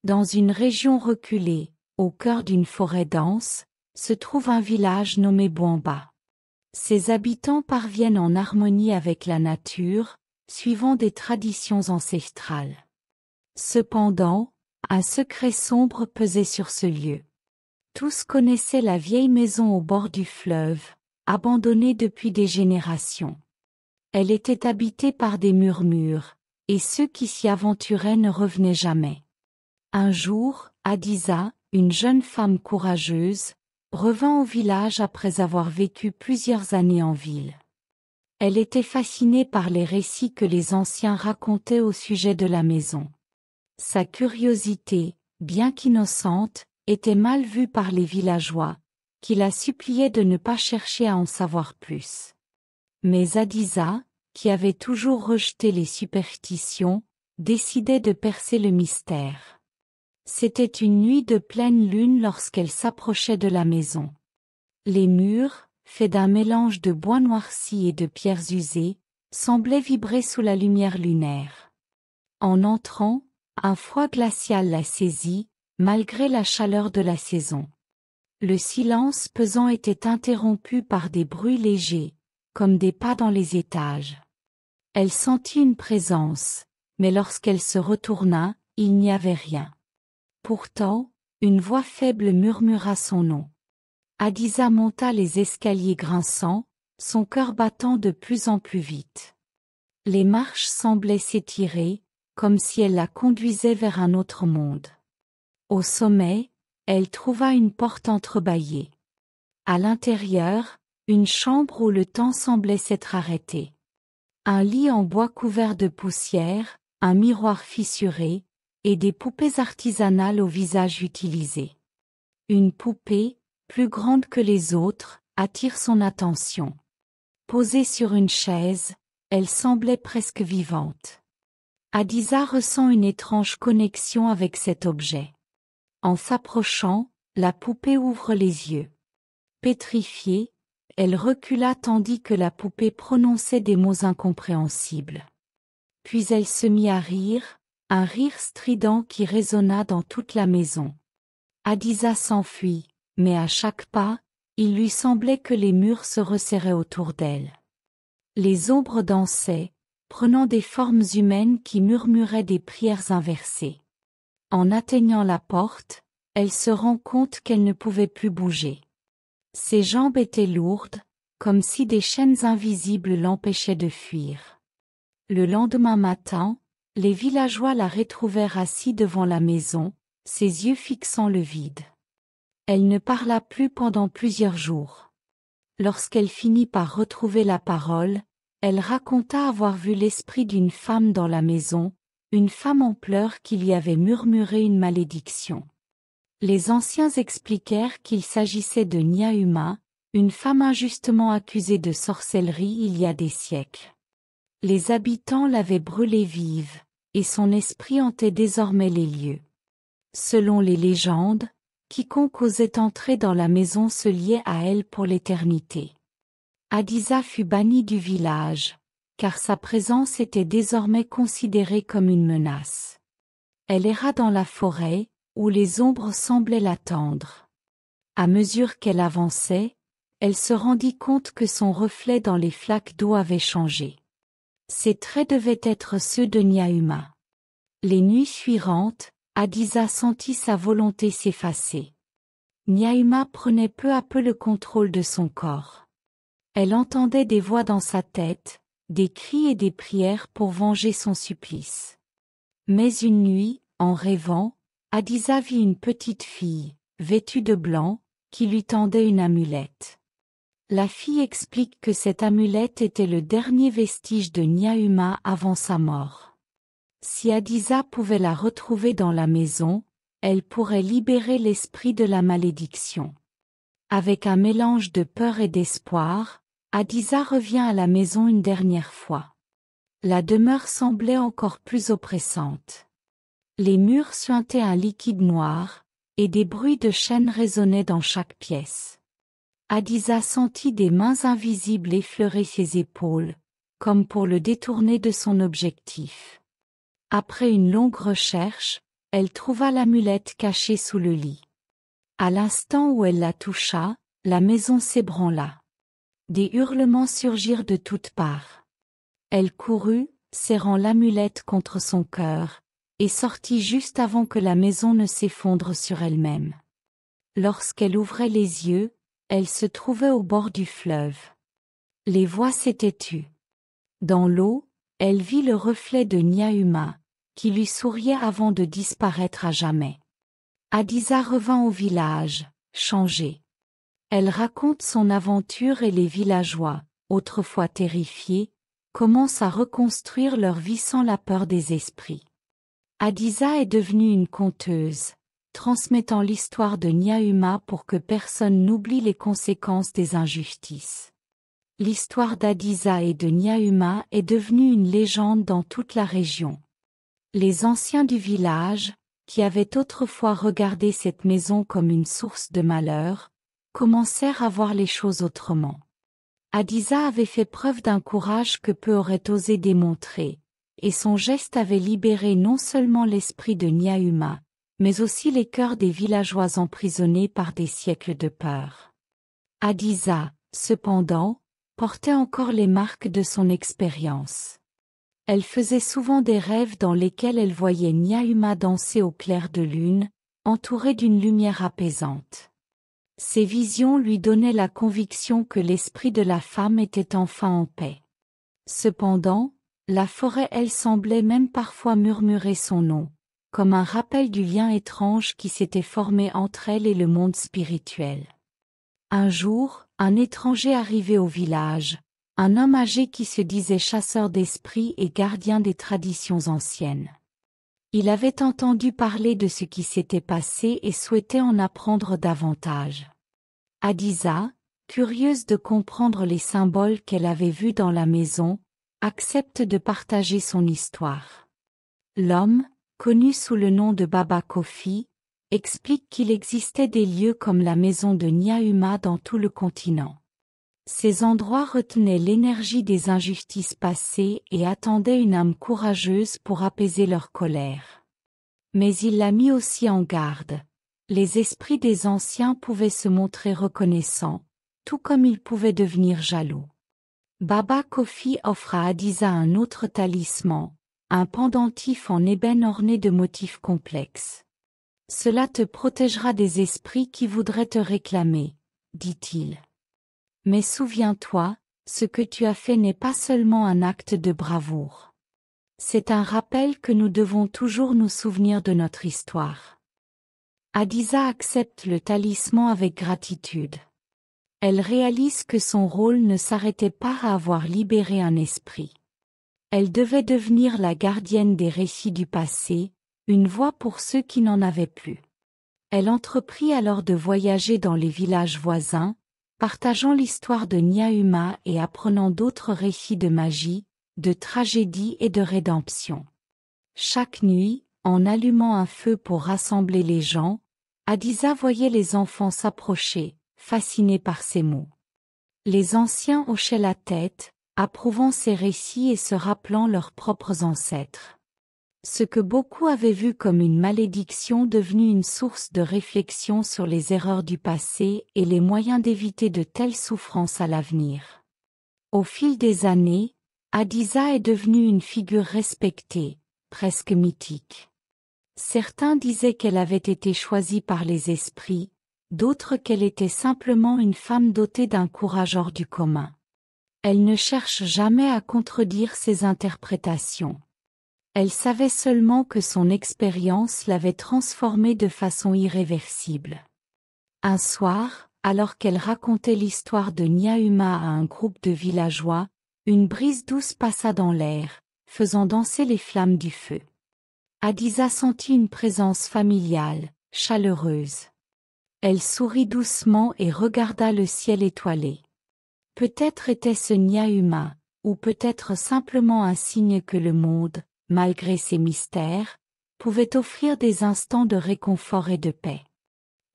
Dans une région reculée, au cœur d'une forêt dense, se trouve un village nommé Bouamba. Ses habitants parviennent en harmonie avec la nature, suivant des traditions ancestrales. Cependant, un secret sombre pesait sur ce lieu. Tous connaissaient la vieille maison au bord du fleuve, abandonnée depuis des générations. Elle était habitée par des murmures, et ceux qui s'y aventuraient ne revenaient jamais. Un jour, Hadiza, une jeune femme courageuse, revint au village après avoir vécu plusieurs années en ville. Elle était fascinée par les récits que les anciens racontaient au sujet de la maison. Sa curiosité, bien qu'innocente, était mal vue par les villageois, qui la suppliaient de ne pas chercher à en savoir plus. Mais Hadiza, qui avait toujours rejeté les superstitions, décidait de percer le mystère. C'était une nuit de pleine lune lorsqu'elle s'approchait de la maison. Les murs, faits d'un mélange de bois noirci et de pierres usées, semblaient vibrer sous la lumière lunaire. En entrant, un froid glacial la saisit, malgré la chaleur de la saison. Le silence pesant était interrompu par des bruits légers, comme des pas dans les étages. Elle sentit une présence, mais lorsqu'elle se retourna, il n'y avait rien. Pourtant, une voix faible murmura son nom. Hadiza monta les escaliers grinçants, son cœur battant de plus en plus vite. Les marches semblaient s'étirer, comme si elle la conduisait vers un autre monde. Au sommet, elle trouva une porte entrebâillée. À l'intérieur, une chambre où le temps semblait s'être arrêté. Un lit en bois couvert de poussière, un miroir fissuré, et des poupées artisanales au visage utilisé. Une poupée, plus grande que les autres, attire son attention. Posée sur une chaise, elle semblait presque vivante. Hadiza ressent une étrange connexion avec cet objet. En s'approchant, la poupée ouvre les yeux. Pétrifiée, elle recula tandis que la poupée prononçait des mots incompréhensibles. Puis elle se mit à rire, un rire strident qui résonna dans toute la maison. Hadiza s'enfuit, mais à chaque pas, il lui semblait que les murs se resserraient autour d'elle. Les ombres dansaient, prenant des formes humaines qui murmuraient des prières inversées. En atteignant la porte, elle se rend compte qu'elle ne pouvait plus bouger. Ses jambes étaient lourdes, comme si des chaînes invisibles l'empêchaient de fuir. Le lendemain matin, les villageois la retrouvèrent assise devant la maison, ses yeux fixant le vide. Elle ne parla plus pendant plusieurs jours. Lorsqu'elle finit par retrouver la parole, elle raconta avoir vu l'esprit d'une femme dans la maison, une femme en pleurs qui lui avait murmuré une malédiction. Les anciens expliquèrent qu'il s'agissait de Nyahuma, une femme injustement accusée de sorcellerie il y a des siècles. Les habitants l'avaient brûlée vive, et son esprit hantait désormais les lieux. Selon les légendes, quiconque osait entrer dans la maison se liait à elle pour l'éternité. Hadiza fut bannie du village, car sa présence était désormais considérée comme une menace. Elle erra dans la forêt, où les ombres semblaient l'attendre. À mesure qu'elle avançait, elle se rendit compte que son reflet dans les flaques d'eau avait changé. Ses traits devaient être ceux de Nyahuma. Les nuits suivantes, Hadiza sentit sa volonté s'effacer. Nyahuma prenait peu à peu le contrôle de son corps. Elle entendait des voix dans sa tête, des cris et des prières pour venger son supplice. Mais une nuit, en rêvant, Hadiza vit une petite fille, vêtue de blanc, qui lui tendait une amulette. La fille explique que cette amulette était le dernier vestige de Nyahuma avant sa mort. Si Hadiza pouvait la retrouver dans la maison, elle pourrait libérer l'esprit de la malédiction. Avec un mélange de peur et d'espoir, Hadiza revient à la maison une dernière fois. La demeure semblait encore plus oppressante. Les murs suintaient un liquide noir, et des bruits de chaînes résonnaient dans chaque pièce. Hadiza sentit des mains invisibles effleurer ses épaules, comme pour le détourner de son objectif. Après une longue recherche, Elle trouva l'amulette cachée sous le lit. À l'instant où elle la toucha, la maison s'ébranla. Des hurlements surgirent de toutes parts. Elle courut, serrant l'amulette contre son cœur, et sortit juste avant que la maison ne s'effondre sur elle-même. Lorsqu'elle ouvrait les yeux, elle se trouvait au bord du fleuve. Les voix s'étaient tues. Dans l'eau, elle vit le reflet de Nyahuma, qui lui souriait avant de disparaître à jamais. Hadiza revint au village, changée. Elle raconte son aventure et les villageois, autrefois terrifiés, commencent à reconstruire leur vie sans la peur des esprits. Hadiza est devenue une conteuse, transmettant l'histoire de Nyahuma pour que personne n'oublie les conséquences des injustices. L'histoire d'Hadiza et de Nyahuma est devenue une légende dans toute la région. Les anciens du village, qui avaient autrefois regardé cette maison comme une source de malheur, commencèrent à voir les choses autrement. Hadiza avait fait preuve d'un courage que peu auraient osé démontrer, et son geste avait libéré non seulement l'esprit de Nyahuma, mais aussi les cœurs des villageois emprisonnés par des siècles de peur. Hadiza, cependant, portait encore les marques de son expérience. Elle faisait souvent des rêves dans lesquels elle voyait Nyahuma danser au clair de lune, entourée d'une lumière apaisante. Ces visions lui donnaient la conviction que l'esprit de la femme était enfin en paix. Cependant, la forêt elle semblait même parfois murmurer son nom, comme un rappel du lien étrange qui s'était formé entre elle et le monde spirituel. Un jour, un étranger arrivait au village, un homme âgé qui se disait chasseur d'esprits et gardien des traditions anciennes. Il avait entendu parler de ce qui s'était passé et souhaitait en apprendre davantage. Hadiza, curieuse de comprendre les symboles qu'elle avait vus dans la maison, accepte de partager son histoire. L'homme, connu sous le nom de Baba Kofi, explique qu'il existait des lieux comme la maison de Nyahuma dans tout le continent. Ces endroits retenaient l'énergie des injustices passées et attendaient une âme courageuse pour apaiser leur colère. Mais il l'a mis aussi en garde. Les esprits des anciens pouvaient se montrer reconnaissants, tout comme ils pouvaient devenir jaloux. Baba Kofi offre à Hadiza un autre talisman, un pendentif en ébène orné de motifs complexes. Cela te protégera des esprits qui voudraient te réclamer, dit-il. Mais souviens-toi, ce que tu as fait n'est pas seulement un acte de bravoure. C'est un rappel que nous devons toujours nous souvenir de notre histoire. Hadiza accepte le talisman avec gratitude. Elle réalise que son rôle ne s'arrêtait pas à avoir libéré un esprit. Elle devait devenir la gardienne des récits du passé, une voix pour ceux qui n'en avaient plus. Elle entreprit alors de voyager dans les villages voisins, partageant l'histoire de Nyahuma et apprenant d'autres récits de magie, de tragédie et de rédemption. Chaque nuit, en allumant un feu pour rassembler les gens, Hadiza voyait les enfants s'approcher, fascinés par ces mots. Les anciens hochaient la tête, approuvant ces récits et se rappelant leurs propres ancêtres. Ce que beaucoup avaient vu comme une malédiction devenue une source de réflexion sur les erreurs du passé et les moyens d'éviter de telles souffrances à l'avenir. Au fil des années, Hadiza est devenue une figure respectée, presque mythique. Certains disaient qu'elle avait été choisie par les esprits, d'autres qu'elle était simplement une femme dotée d'un courage hors du commun. Elle ne cherche jamais à contredire ses interprétations. Elle savait seulement que son expérience l'avait transformée de façon irréversible. Un soir, alors qu'elle racontait l'histoire de Nyahuma à un groupe de villageois, une brise douce passa dans l'air, faisant danser les flammes du feu. Hadiza sentit une présence familiale, chaleureuse. Elle sourit doucement et regarda le ciel étoilé. Peut-être était-ce Nyahuma, ou peut-être simplement un signe que le monde, malgré ses mystères, pouvait offrir des instants de réconfort et de paix.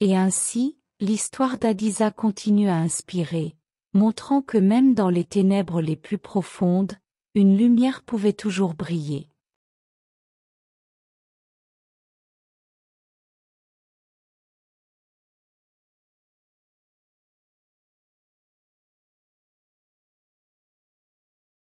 Et ainsi, l'histoire d'Hadiza continue à inspirer, montrant que même dans les ténèbres les plus profondes, une lumière pouvait toujours briller.